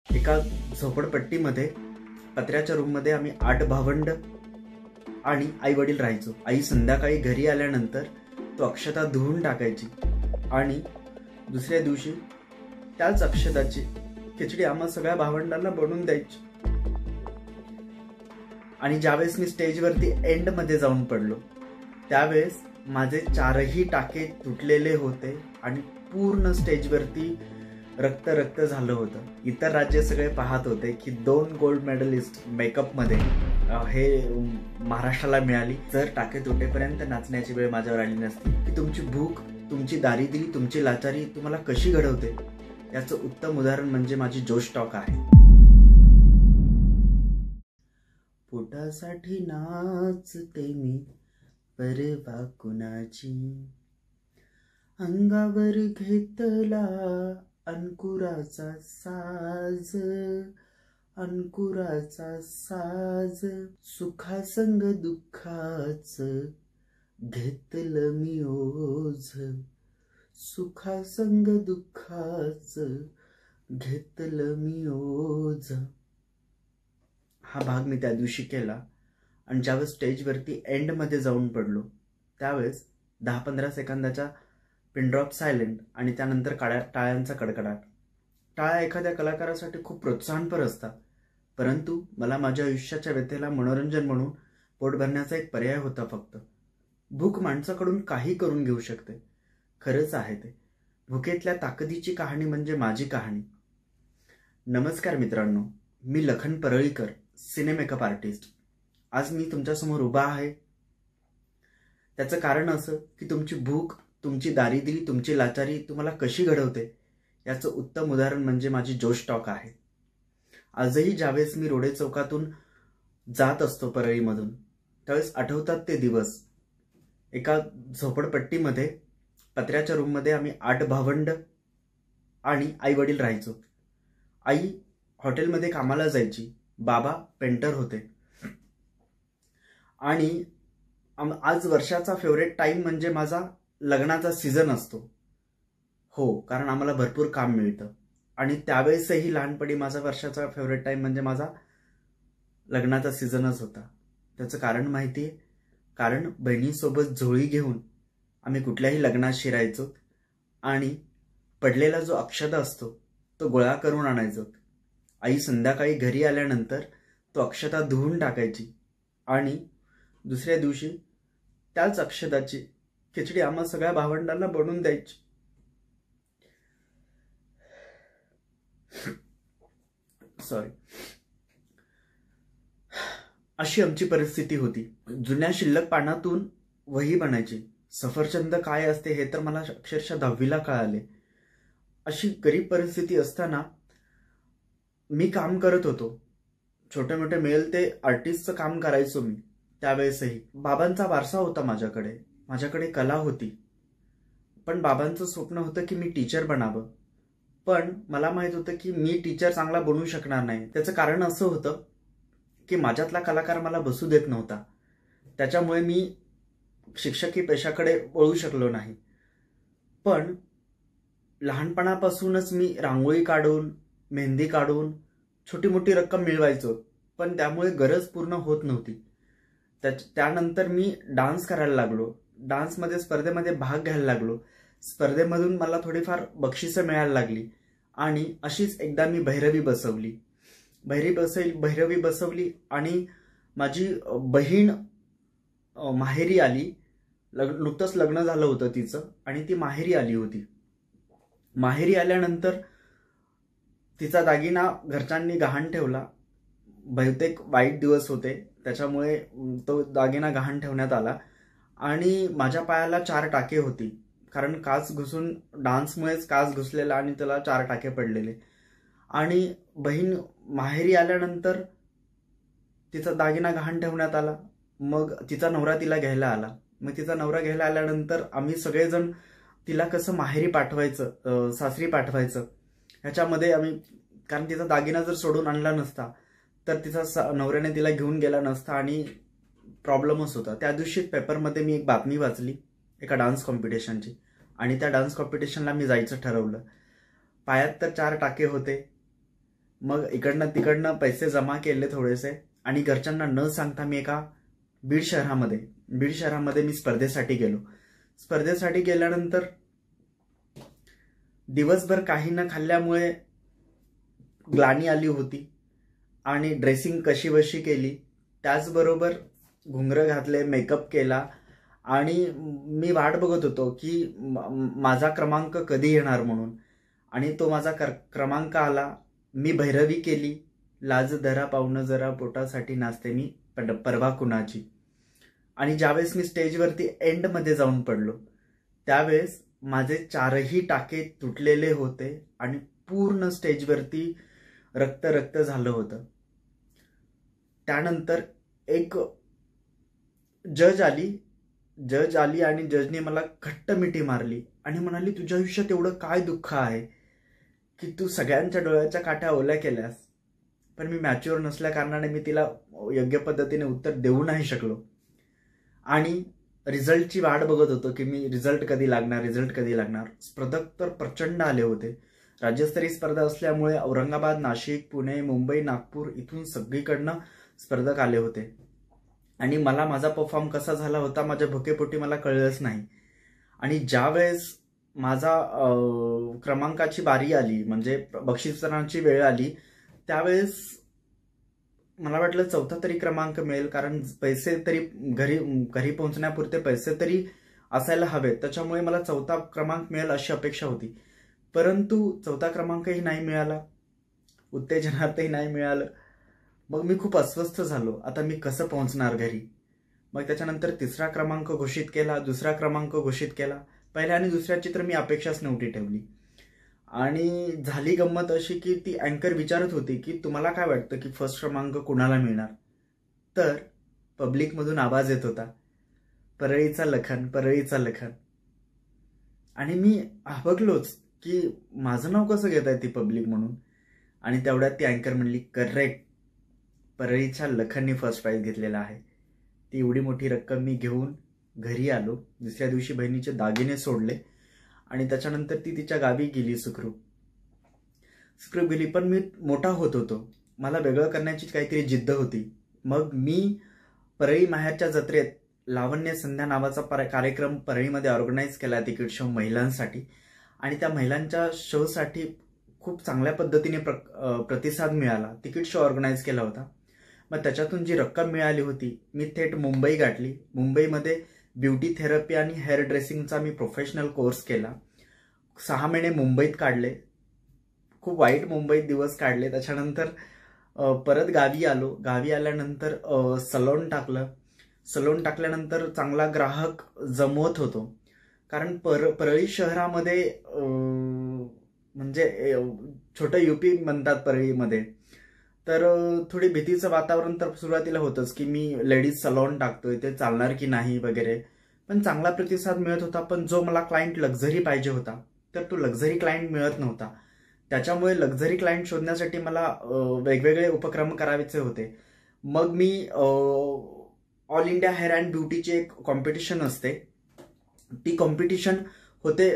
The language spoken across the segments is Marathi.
एका झोपडपट्टीमध्ये पत्र्याच्या रूममध्ये आम्ही 8 भावंड आणि आई वडील राहायचो। आई संध्याकाळी घरी आल्यानंतर तो अक्षता धुवून टाकायची आणि दुसऱ्या दिवशी त्याच अक्षताची खिचडी आम्हा सगळ्या भावंडांना बनवून द्यायची। आणि ज्यावेळेस मी स्टेजवरती एंड मध्ये जाऊन पडलो त्यावेळेस माझे 4ही टाके तुटलेले होते आणि पूर्ण स्टेजवरती रक्त रक्त झालं होतं। इतर राज्य सगळे पाहत होते की 2 गोल्ड मेडलिस्ट मेकअप मध्ये हे महाराष्ट्राला मिळाली। जर टाके तुटेपर्यंत नाचण्याची वेळ माझ्यावर आली नसती की तुमची भूक, तुमची दारिद्र्य, तुमची लाचारी तुम्हाला कशी घडवते याचं उत्तम उदाहरण म्हणजे माझी जोश टॉक आहे। पोटासाठी नाचते मी परवा कुणाची, अंगावर घेतला अंकुराचा साज, अंकुराचा साज, सुखासंग दुःखाच घेतलं मी ओझ, सुखासंग दुःखाच घेतलं मी ओझ। हा भाग मी त्या दिवशी केला आणि ज्यावेळेस स्टेजवरती एंड मध्ये जाऊन पडलो त्यावेळेस 10-15 सेकंदाच्या पिनड्रॉप सायलेंट आणि त्यानंतर टाळ्यांचा कडकडाट। टाळ्या एखाद्या कलाकारासाठी खूप प्रोत्साहनपर असतात, परंतु मला माझ्या आयुष्याच्या व्यथेला मनोरंजन म्हणून पोट भरण्याचा एक पर्याय होता फक्त। भूक माणसाकडून काही करून घेऊ शकते, खरंच आहे ते। भुकेतल्या ताकदीची कहाणी म्हणजे माझी कहाणी। नमस्कार मित्रांनो, मी लखन परळीकर, सिने मेकअप आर्टिस्ट। आज मी तुमच्यासमोर उभा आहे त्याचं कारण असं की तुमची भूक, तुमची दारिद्र्य, तुमची लाचारी तुम्हाला कशी घडवते याचं उत्तम उदाहरण म्हणजे माझी जोश टॉक आहे। आजही ज्यावेळेस मी रोडे चौकातून जात असतो परळीमधून त्यावेळेस आठवतात ते दिवस। एका झोपडपट्टीमध्ये पत्र्याच्या रूममध्ये आम्ही 8 भावंड आणि आई वडील राहायचो। आई हॉटेलमध्ये कामाला जायची, बाबा पेंटर होते। आणि आज वर्षाचा फेवरेट टाइम म्हणजे माझा लग्नाचा सीझन असतो। हो, कारण आम्हाला भरपूर काम मिळतं आणि त्यावेळेसही लहानपणी माझा वर्षाचा फेवरेट टाइम म्हणजे माझा लग्नाचा सीझनच होता। त्याचं कारण माहिती आहे, कारण बहिणीसोबत झोळी घेऊन आम्ही कुठल्याही लग्नात शिरायचो आणि पडलेला जो अक्षता असतो तो गोळा करून आणायचो। आई संध्याकाळी घरी आल्यानंतर तो अक्षता धुवून टाकायची आणि दुसऱ्या दिवशी त्याच अक्षताची खिचडी आम्हा सगळ्या भावंडांना बनवून द्यायची। सॉरी, अशी आमची परिस्थिती होती। जुन्या शिल्लक पानातून वही बनायची। सफरचंद काय असते हे तर मला अक्षरशः 10वीला कळाले। अशी गरीब परिस्थिती असताना मी काम करत होतो। छोटे मोठे मिळेल ते आर्टिस्टचं काम करायचो मी। त्यावेळेसही बाबांचा वारसा होता माझ्याकडे कला होती, पण बाबांचं स्वप्न होतं की मी टीचर बनावं। पण मला माहित होतं की मी टीचर चांगला बनू शकणार नाही। त्याचं कारण असं होतं की माझ्यातला कलाकार मला बसू देत नव्हता, त्याच्यामुळे मी शिक्षकी पेशाकडे वळू शकलो नाही। पण लहानपणापासूनच मी रांगोळी काढून, मेहंदी काढून छोटी मोठी रक्कम मिळवायचो, पण त्यामुळे गरज पूर्ण होत नव्हती। त्यानंतर मी डान्स करायला लागलो, डान्समध्ये स्पर्धेमध्ये भाग घ्यायला लागलो। स्पर्धेमधून मला थोडीफार बक्षिसं मिळायला लागली आणि अशीच एकदा मी भैरवी बसवली आणि माझी बहीण माहेरी आली। नुकतंच लग्न झालं होतं तिचं आणि ती माहेरी आली होती। माहेरी आल्यानंतर तिचा दागिना घरच्यांनी गहाण ठेवला। बहुतेक वाईट दिवस होते त्याच्यामुळे तो दागिना गहाण ठेवण्यात आला आणि माझ्या पायाला 4 टाके होती, कारण काच घुसून, डान्समुळेच काच घुसलेला आणि त्याला 4 टाके पडलेले। आणि बहीण माहेरी आल्यानंतर तिचा दागिना गहाण ठेवण्यात आला। मग तिचा नवरा तिला घ्यायला आला। मग तिचा नवरा घ्यायला आल्यानंतर आम्ही सगळेजण तिला कसं माहेरी पाठवायचं, सासरी पाठवायचं ह्याच्यामध्ये आम्ही, कारण तिचा दागिना जर सोडून आणला नसता तर तिचा नवऱ्याने तिला घेऊन गेला नसता आणि प्रॉब्लेमच होता। त्या दिवशी पेपरमध्ये मी एक बातमी वाचली एका डान्स कॉम्पिटिशनची आणि त्या डान्स कॉम्पिटिशनला मी जायचं ठरवलं। पायात तर 4 टाके होते, मग इकडनं तिकडनं पैसे जमा केले थोडेसे आणि घरच्यांना न सांगता मी एका बीड शहरामध्ये मी स्पर्धेसाठी गेलो. स्पर्धेसाठी गेल्यानंतर दिवसभर काही न खाल्ल्यामुळे ग्लानी आली होती आणि ड्रेसिंग कशीबशी केली, त्याचबरोबर घुंगरं घातले, मेकअप केला आणि मी वाट बघत होतो की माझा क्रमांक कधी येणार म्हणून. आणि तो माझा क्रमांक आला. मी भैरवी केली, लाज धरा पाहुणं जरा पोटासाठी नाचते मी परवा कुणाची. आणि ज्यावेळेस मी स्टेजवरती एंडमध्ये जाऊन पडलो त्यावेळेस माझे 4ही टाके तुटलेले होते आणि पूर्ण स्टेजवरती रक्त झालं होतं. त्यानंतर एक जज आली आणि जजने मला घट्ट मिठी मारली आणि म्हणाली, तुझ्या आयुष्यात एवढं काय दुःख आहे की तू सगळ्यांच्या डोळ्याच्या काठ्या ओल्या केल्यास. पण मी मॅच्युअर नसल्या कारणाने मी तिला योग्य पद्धतीने उत्तर देऊ नाही शकलो आणि रिझल्टची वाट बघत होतो की मी रिझल्ट कधी लागणार. स्पर्धक तर प्रचंड आले होते. राज्यस्तरीय स्पर्धा असल्यामुळे औरंगाबाद, नाशिक, पुणे, मुंबई, नागपूर इथून सगळीकडनं स्पर्धक आले होते आणि मला माझा परफॉर्म कसा झाला होता माझ्या भुकेपोटी मला कळलंच नाही. आणि ज्यावेळेस माझा क्रमांकाची बारी आली, म्हणजे बक्षीस वितरणाची वेळ आली, त्यावेळेस मला वाटलं 4था तरी क्रमांक मिळेल, कारण पैसे तरी घरी पोहोचण्यापुरते पैसे तरी असायला हवेत. त्याच्यामुळे मला 4था क्रमांक मिळेल अशी अपेक्षा होती. परंतु 4था क्रमांकही नाही मिळाला, उत्तेजनार्थही नाही मिळालं. मग मी खूप अस्वस्थ झालो. आता मी कसं पोहोचणार घरी. मग त्याच्यानंतर 3रा क्रमांक घोषित केला, 2रा क्रमांक घोषित केला. पहिल्या आणि दुसऱ्याची तर मी अपेक्षाच नव्हती ठेवली. आणि झाली गंमत अशी की ती अँकर विचारत होती की तुम्हाला काय वाटतं की फर्स्ट क्रमांक कुणाला मिळणार. तर पब्लिकमधून आवाज येत होता, परळीचा लखन. आणि मी आबगलोच की माझं नाव कसं घेत आहे ती पब्लिक म्हणून. आणि तेवढ्यात ती अँकर म्हणली, करेक्ट, परळीच्या लखनने फर्स्ट प्राइज घेतलेला आहे. ती एवढी मोठी रक्कम मी घेऊन घरी आलो. दुसऱ्या दिवशी बहिणीचे दागिने सोडले आणि त्याच्यानंतर ती तिच्या गावी गेली, सुखरूप गेली. पण मी मोठा होत होतो, मला वेगळं करण्याची काहीतरी जिद्द होती. मग मी परळी माहेरच्या जत्रेत लावण्य संध्या नावाचा कार्यक्रम परळीमध्ये ऑर्गनाईज केला, तिकीट शो महिलांसाठी. आणि त्या महिलांच्या शोसाठी खूप चांगल्या पद्धतीने प्रतिसाद मिळाला. तिकीट शो ऑर्गनाईज केला होता. मग त्याच्यातून जी रक्कम मिळाली होती मी थेट मुंबई गाठली. मुंबईमध्ये ब्युटी थेरपी आणि हेअर ड्रेसिंगचा मी प्रोफेशनल कोर्स केला. 6 महिने मुंबईत काढले, खूप वाईट मुंबईत दिवस काढले. त्याच्यानंतर परत गावी आलो. गावी आल्यानंतर सलोन टाकल्यानंतर चांगला ग्राहक जमवत होतो. कारण परळी शहरामध्ये म्हणजे छोटं UP म्हणतात परळीमध्ये, तर थोडी भीतीचं वातावरण तर सुरुवातीला होतंच की मी लेडीज सलॉन टाकतोय, ते चालणार की नाही वगैरे. पण चांगला प्रतिसाद मिळत होता. पण जो मला क्लायंट लक्झरी पाहिजे होता तर तो लक्झरी क्लायंट मिळत नव्हता. त्याच्यामुळे लक्झरी क्लायंट शोधण्यासाठी मला वेगवेगळे उपक्रम करायचे होते. मग मी ऑल इंडिया हेअर अँड ब्युटीची एक कॉम्पिटिशन असते, ती कॉम्पिटिशन होते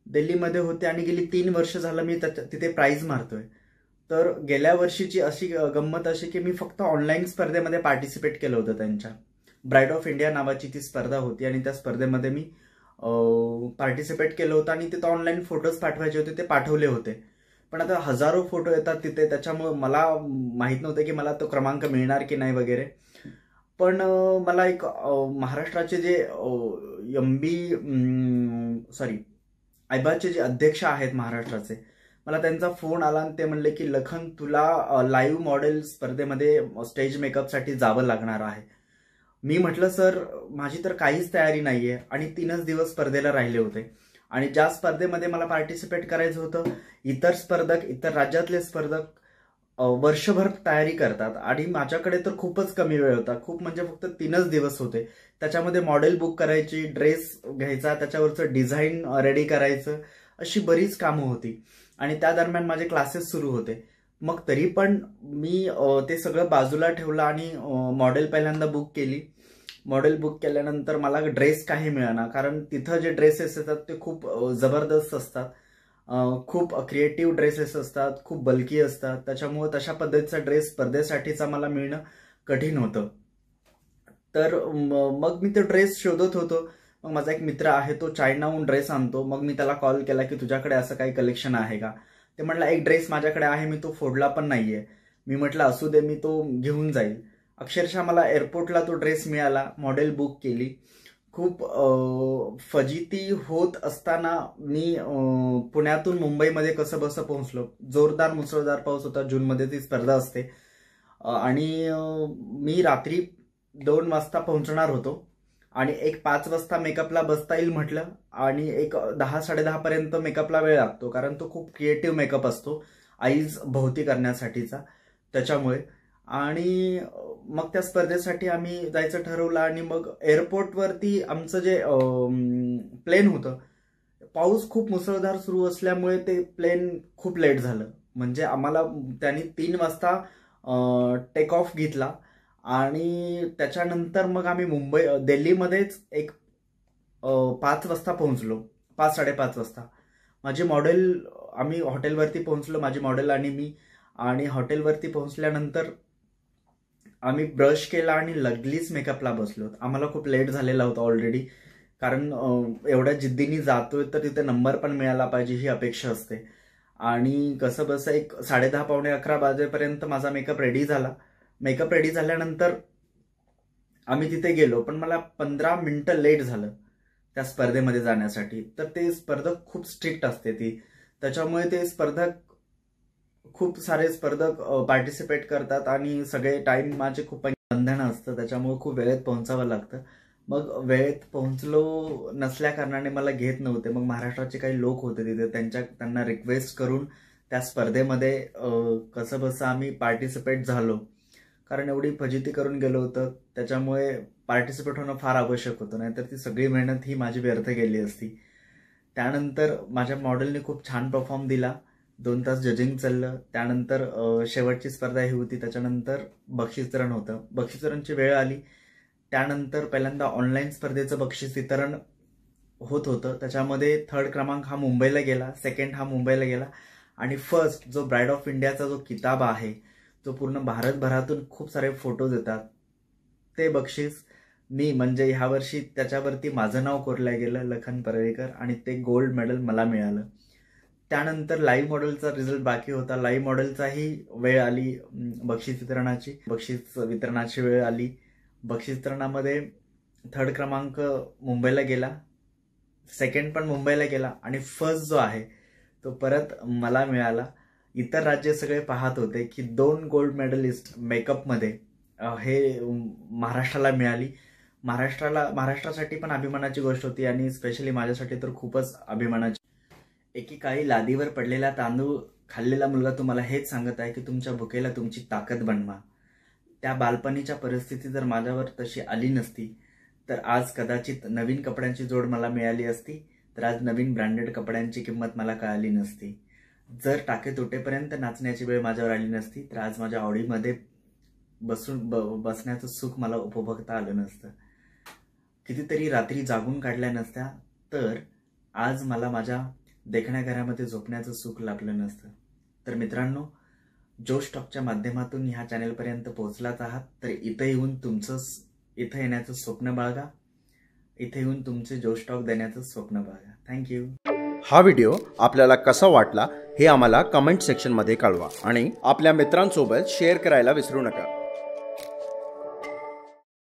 दिल्लीमध्ये होते आणि गेली 3 वर्ष झालं मी तिथे प्राइज मारतोय. तर गेल्या वर्षीची अशी गंमत अशी की मी फक्त ऑनलाईन स्पर्धेमध्ये पार्टिसिपेट केलं होतं. त्यांच्या ब्राईड ऑफ इंडिया नावाची ती स्पर्धा होती आणि त्या स्पर्धेमध्ये मी पार्टिसिपेट केलं होतं आणि तिथं ऑनलाईन फोटोज पाठवायचे होते, ते पाठवले होते. पण आता हजारो फोटो येतात तिथे, त्याच्यामुळे मला माहित नव्हतं की मला तो क्रमांक मिळणार की नाही वगैरे. पण मला एक महाराष्ट्राचे जे आयबाचे जे अध्यक्ष आहेत महाराष्ट्राचे, मला त्यांचा फोन आला आणि ते म्हणले की लखन, तुला लाईव्ह मॉडेल स्पर्धेमध्ये स्टेज मेकअपसाठी जावं लागणार आहे. मी म्हटलं सर, माझी तर काहीच तयारी नाहीये आणि 3च दिवस स्पर्धेला राहिले होते. आणि ज्या स्पर्धेमध्ये मला पार्टिसिपेट करायचं होतं, इतर राज्यातले स्पर्धक वर्षभर तयारी करतात आणि माझ्याकडे तर खूपच कमी वेळ होता. खूप म्हणजे फक्त 3च दिवस होते. त्याच्यामध्ये मॉडेल बुक करायची, ड्रेस घ्यायचा, त्याच्यावरचं डिझाईन रेडी करायचं, अशी बरीच कामं होती. आणि त्या दरम्यान माझे क्लासेस सुरू होते. मग तरी पण मी ते सगळं बाजूला ठेवलं आणि मॉडेल पहिल्यांदा बुक केली. मॉडेल बुक केल्यानंतर मला ड्रेस काही मिळाला, कारण तिथं जे ड्रेसेस येतात ते खूप जबरदस्त असतात. खूप क्रिएटिव्ह ड्रेसेस असतात, खूप बल्की असतात, त्याच्यामुळे तशा पद्धतीचा ड्रेस स्पर्धेसाठीचा मला मिळणं कठीण होतं. तर मग मी तो ड्रेस शोधत होतो. मग माझा एक मित्र आहे, तो चायनाहून ड्रेस आणतो. मग मी त्याला कॉल केला की तुझ्याकडे असं काही कलेक्शन आहे का? ते म्हटलं एक ड्रेस माझ्याकडे आहे, मी तो फोडला पण नाहीये. मी म्हटलं असू दे, मी तो घेऊन जाईल. अक्षरशः मला एअरपोर्टला तो ड्रेस मिळाला, मॉडेल बुक केली. खूप फजिती होत असताना मी पुण्यातून मुंबईमध्ये कसं बसं पोहोचलो. जोरदार मुसळधार पाऊस होता, जूनमध्ये ती स्पर्धा असते. आणि मी रात्री 2 वाजता पोहोचणार होतो आणि एक 5 वाजता मेकअपला बसता येईल म्हटलं, आणि एक 10-10:30 पर्यंत मेकअपला वेळ लागतो, कारण तो खूप क्रिएटिव्ह मेकअप असतो आईज भोवती करण्यासाठीचा, त्याच्यामुळे. आणि मग त्या स्पर्धेसाठी आम्ही जायचं ठरवलं. आणि मग एअरपोर्टवरती आमचं जे प्लेन होतं, पाऊस खूप मुसळधार सुरू असल्यामुळे ते प्लेन खूप लेट झालं. म्हणजे आम्हाला त्यांनी 3 वाजता टेक ऑफ घेतला आणि त्याच्यानंतर मग आम्ही दिल्लीमध्येच एक 5 वाजता पोहोचलो, 5-5:30 वाजता. माझी मॉडेल, आम्ही हॉटेलवरती पोहोचलो, माझी मॉडेल आणि मी. आणि हॉटेलवरती पोहोचल्यानंतर आम्ही ब्रश केला आणि लगलीच मेकअपला बसलो. आम्हाला खूप लेट झालेला होता ऑलरेडी, कारण एवढ्या जिद्दीने जातोय तर तिथे नंबर पण मिळाला पाहिजे ही अपेक्षा असते. आणि कसं बसं एक 10:30-11 वाजेपर्यंत माझा मेकअप रेडी झाला. मेकअप रेडी झाल्यानंतर आम्ही तिथे गेलो, पण मला 15 मिनिटं लेट झालं त्या स्पर्धेमध्ये जाण्यासाठी. तर ते स्पर्धक खूप स्ट्रिक्ट असते ती, त्याच्यामुळे ते खूप सारे स्पर्धक पार्टिसिपेट करतात आणि सगळे टाइमाचे खूप बंधनं असतं, त्याच्यामुळे खूप वेळेत पोहोचावं लागतं. मग वेळेत पोहोचलो नसल्या कारणाने मला घेत नव्हते. मग महाराष्ट्राचे काही लोक होते तिथे, त्यांना रिक्वेस्ट करून त्या स्पर्धेमध्ये कसं बसं आम्ही पार्टिसिपेट झालो, कारण एवढी फजिती करून गेलो होतं. त्याच्यामुळे पार्टिसिपेट होणं फार आवश्यक होतं, नाहीतर ती सगळी मेहनत ही माझी व्यर्थ गेली असती. त्यानंतर माझ्या मॉडेलने खूप छान परफॉर्म दिला. 2 तास जजिंग चाललं. त्यानंतर शेवटची स्पर्धा ही होती, त्याच्यानंतर बक्षीस वितरण होतं. बक्षीस वितरणची वेळ आली. त्यानंतर पहिल्यांदा ऑनलाईन स्पर्धेचं बक्षीस वितरण होत होतं. त्याच्यामध्ये 3rd क्रमांक हा मुंबईला गेला, 2nd हा मुंबईला गेला, आणि 1st जो ब्राईड ऑफ इंडियाचा जो किताब आहे, जो पूर्ण भारतभरातून खूप सारे फोटोज येतात, ते बक्षीस मी, म्हणजे ह्या वर्षी त्याच्यावरती माझं नाव कोरलं गेलं, लखन परळीकर, आणि ते गोल्ड मेडल मला मिळालं. त्यानंतर लाईव्ह मॉडेलचा रिझल्ट बाकी होता. लाईव्ह मॉडेलचाही वेळ आली, बक्षीस वितरणाची वेळ आली. बक्षीस वितरणामध्ये 3rd क्रमांक मुंबईला गेला, 2nd पण मुंबईला गेला, आणि 1st जो आहे तो परत मला मिळाला. इतर राज्य सगळे पाहत होते की 2 गोल्ड मेडलिस्ट मेकअपमध्ये हे महाराष्ट्राला मिळाली. महाराष्ट्रासाठी पण अभिमानाची गोष्ट होती, आणि स्पेशली माझ्यासाठी तर खूपच अभिमानाची. एकेकाळी लादीवर पडलेला तांदूळ खाल्लेला मुलगा तुम्हाला हेच सांगत आहे की तुमच्या भुकेला तुमची ताकद बनवा. त्या बालपणीच्या परिस्थिती जर माझ्यावर तशी आली नसती, तर आज कदाचित नवीन कपड्यांची जोड मला मिळाली असती, तर आज नवीन ब्रँडेड कपड्यांची किंमत मला कळाली नसती. जर टाके तुटेपर्यंत नाचण्याची वेळ माझ्यावर आली नसती, तर आज माझ्या आवडीमध्ये बसण्याचं सुख मला उपभोगता आलं नसतं. कितीतरी रात्री जागून काढल्या नसत्या, तर आज मला माझ्या देखण्या घरामध्ये झोपण्याचं सुख लाभलं नसतं. तर मित्रांनो, जोश टॉकच्या माध्यमातून ह्या चॅनलपर्यंत पोहोचलाच आहात, तर इथं येण्याचं स्वप्न बाळगा, इथे येऊन तुमचे जोश टॉक देण्याचं स्वप्न बाळगा. थँक्यू. हा व्हिडिओ आपल्याला कसा वाटला हे आम्हाला कमेंट सेक्शनमध्ये कळवा, आणि आपल्या मित्रांसोबत शेअर करायला विसरू नका.